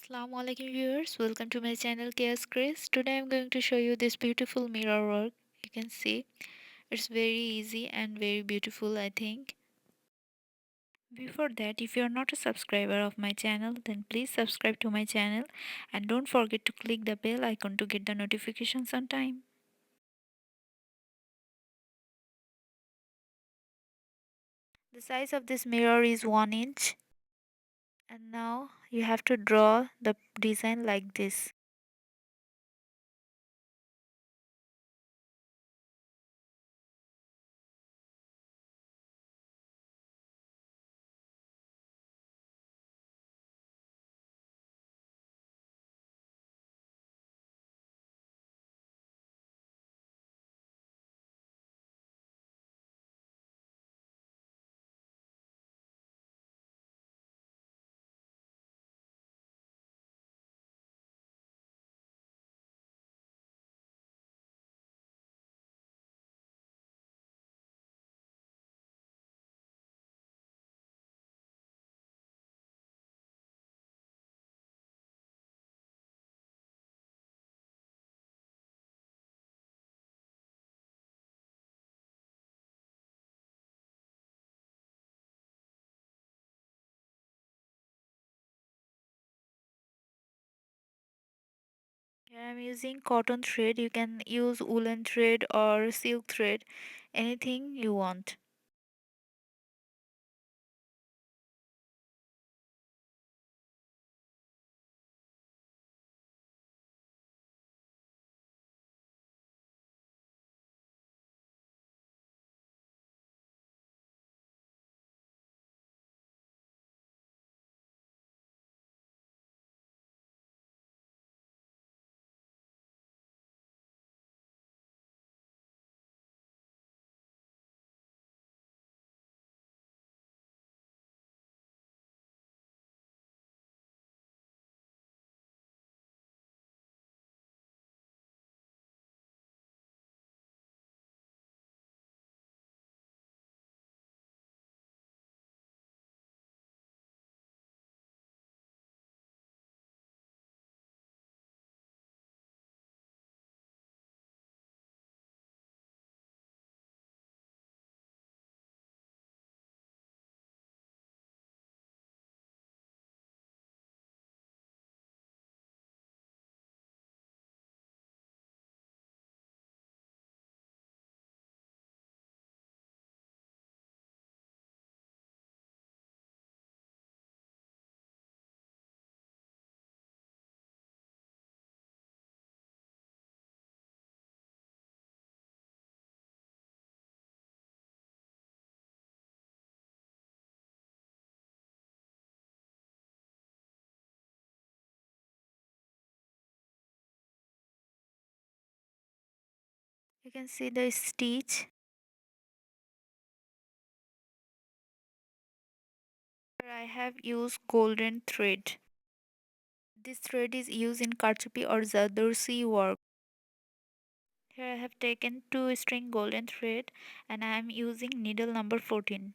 Assalamu alaikum viewers, welcome to my channel Keya's Craze. Today I'm going to show you this beautiful mirror work. You can see it's very easy and very beautiful, I think. Before that, if you are not a subscriber of my channel, then please subscribe to my channel and don't forget to click the bell icon to get the notifications on time. The size of this mirror is 1 inch, and now you have to draw the design like this. Here I'm using cotton thread. You can use woolen thread or silk thread, anything you want. You can see the stitch. Here I have used golden thread. This thread is used in karchupi or zardosi work. Here I have taken 2 string golden thread and I am using needle number 14.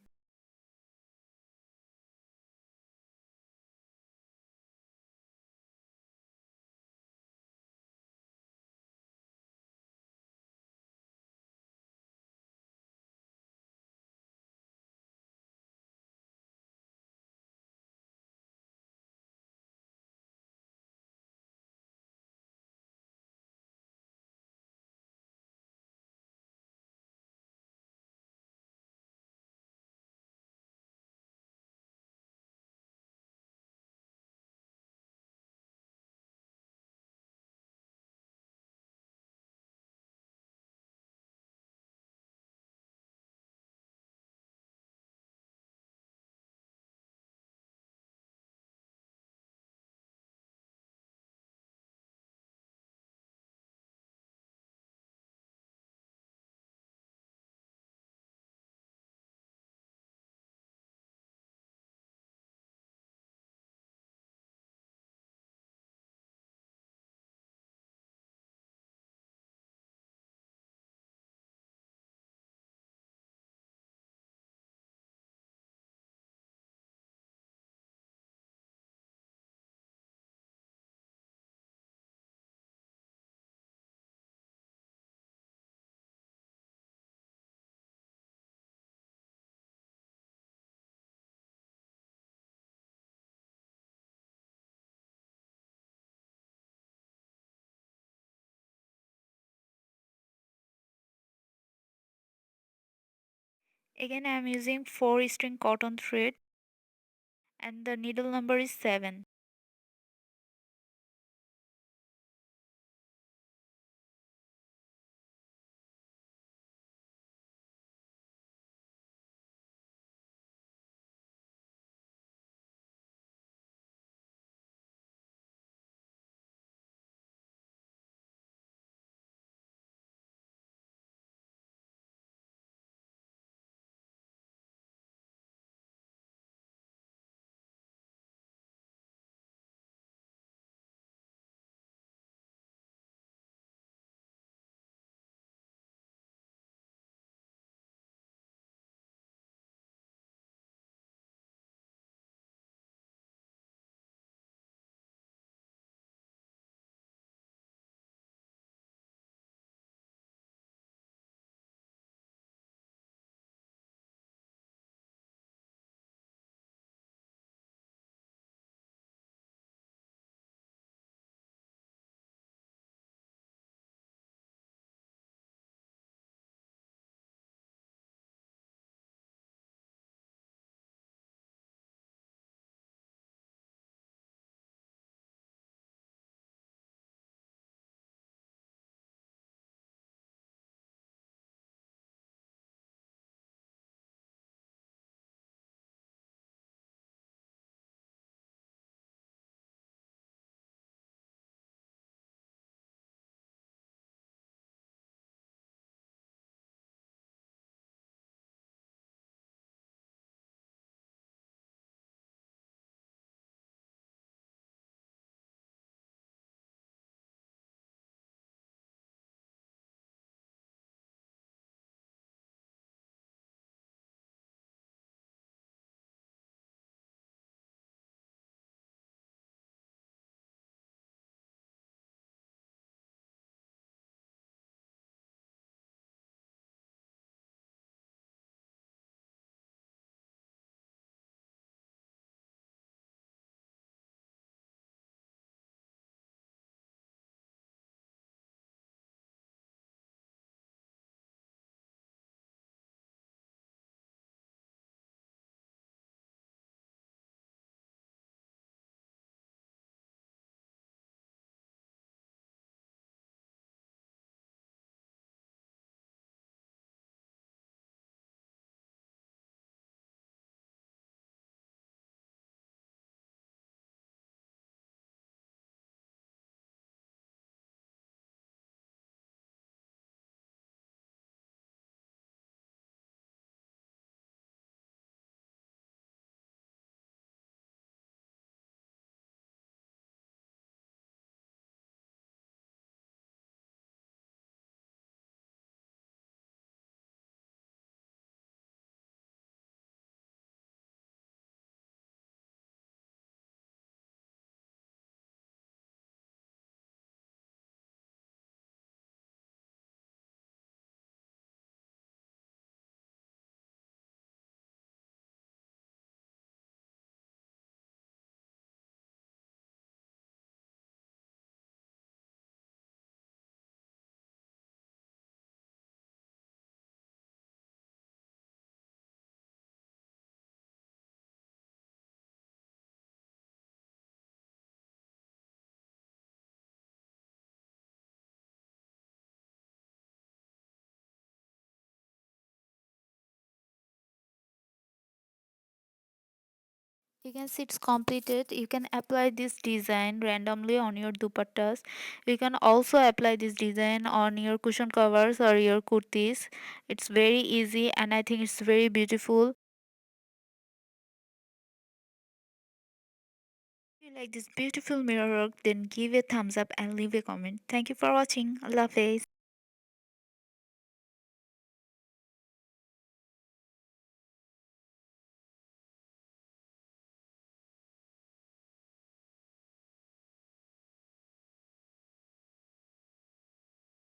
Again, I am using 4 string cotton thread and the needle number is 7. You can see it's completed. You can apply this design randomly on your dupattas. You can also apply this design on your cushion covers or your kurtis. It's very easy and I think it's very beautiful. If you like this beautiful mirror work, then give a thumbs up and leave a comment. Thank you for watching. Allah Hafiz.